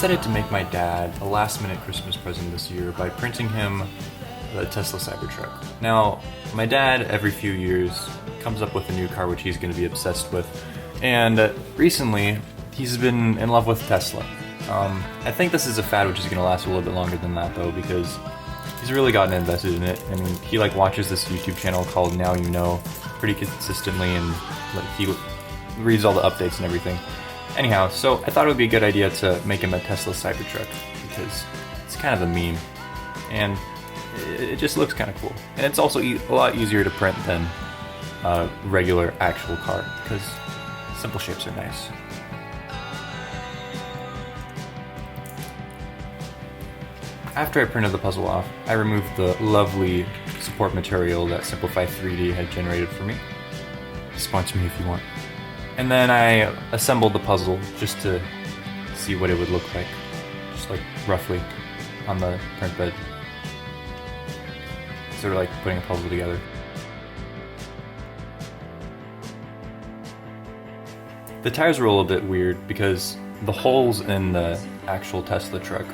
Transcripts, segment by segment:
decided to make my dad a last-minute Christmas present this year by printing him the Tesla Cybertruck. Now, my dad, every few years, comes up with a new car which he's going to be obsessed with, and recently, he's been in love with Tesla. I think this is a fad which is going to last a little bit longer than that, though, because he's really gotten invested in it. I mean, he watches this YouTube channel called Now You Know pretty consistently, and he reads all the updates and everything. Anyhow, so I thought it would be a good idea to make him a Tesla Cybertruck, because it's kind of a meme, and it just looks kind of cool. And it's also a lot easier to print than a regular actual car, because simple shapes are nice. After I printed the puzzle off, I removed the lovely support material that Simplify 3D had generated for me. Sponsor me if you want. And then I assembled the puzzle just to see what it would look like, just like roughly on the print bed. Sort of like putting a puzzle together. The tires were a little bit weird because the holes in the actual Tesla truck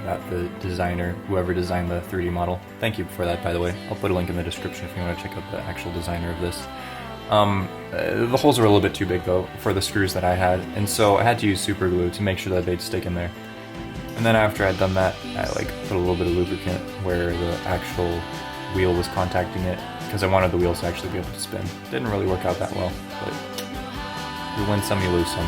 that the designer, whoever designed the 3D model, thank you for that, by the way. I'll put a link in the description if you want to check out the actual designer of this. The holes were a little bit too big though for the screws that I had, and so I had to use super glue to make sure that they'd stick in there. And then after I'd done that, I put a little bit of lubricant where the actual wheel was contacting it, because I wanted the wheels to actually be able to spin. Didn't really work out that well, but you win some, you lose some.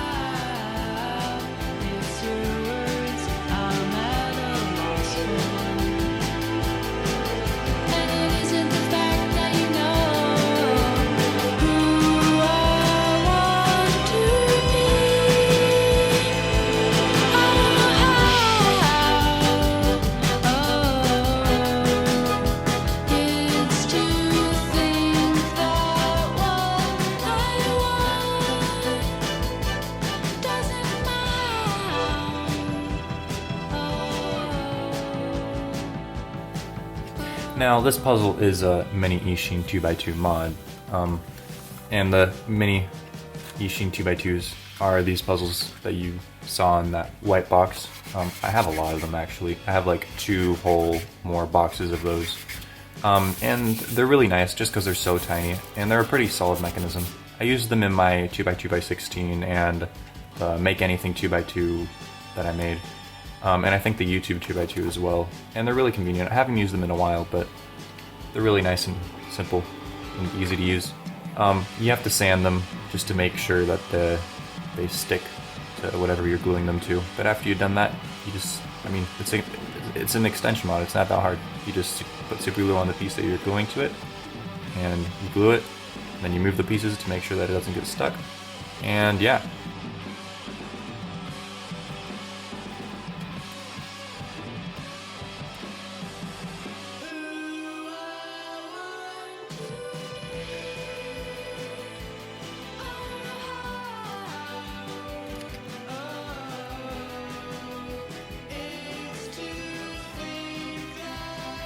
Now, this puzzle is a mini Ishin 2x2 mod, and the mini Ishin 2x2s are these puzzles that you saw in that white box. I have a lot of them, actually. I have like 2 whole more boxes of those, and they're really nice just because they're so tiny, and they're a pretty solid mechanism. I used them in my 2x2x16 and Make Anything 2x2 that I made. And I think the YouTube 2x2 as well. And they're really convenient. I haven't used them in a while, but they're really nice and simple and easy to use. You have to sand them just to make sure that they stick to whatever you're gluing them to. But after you've done that, you just, I mean, it's an extension mod. It's not that hard. You just put super glue on the piece that you're gluing to it, and you glue it, and then you move the pieces to make sure that it doesn't get stuck. And yeah.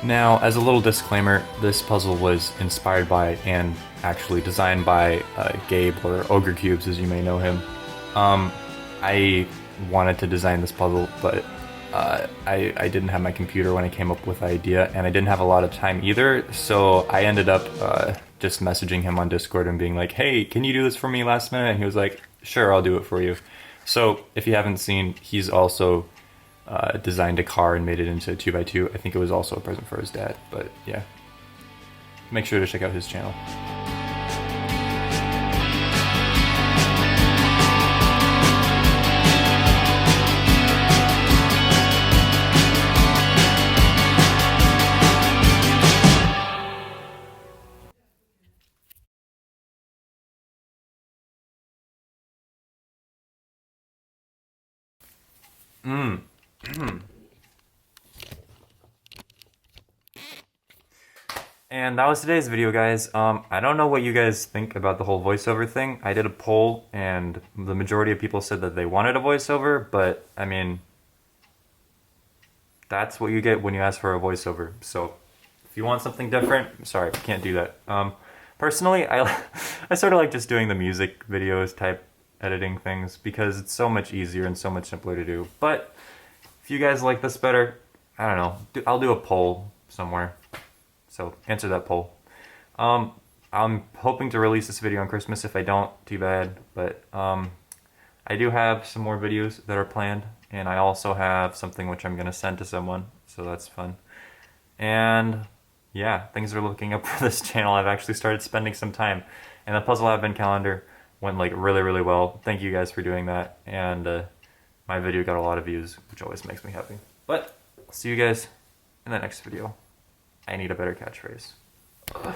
Now, as a little disclaimer, this puzzle was inspired by and actually designed by Gabe, or Ogre Cubes as you may know him. I wanted to design this puzzle, but I didn't have my computer when I came up with the idea, and I didn't have a lot of time either, so I ended up just messaging him on Discord and being like, hey, can you do this for me last minute? And he was like, sure, I'll do it for you. So, if you haven't seen, he's also designed a car and made it into a 2x2. I think it was also a present for his dad, but yeah. Make sure to check out his channel. And that was today's video, guys. I don't know what you guys think about the whole voiceover thing. I did a poll, and the majority of people said that they wanted a voiceover, but, I mean, that's what you get when you ask for a voiceover. So, if you want something different, sorry, I can't do that. Personally, I sort of like just doing the music videos type editing things, because it's so much easier and so much simpler to do. But If you guys like this better, I don't know. I'll do a poll somewhere. So answer that poll. I'm hoping to release this video on Christmas. If I don't, too bad. But I do have some more videos that are planned. And I also have something which I'm going to send to someone. So that's fun. And yeah, things are looking up for this channel. I've actually started spending some time. And the Puzzle Advent Calendar went like really, really well. Thank you guys for doing that. And my video got a lot of views, which always makes me happy. But I'll see you guys in the next video. I need a better catchphrase. Ugh.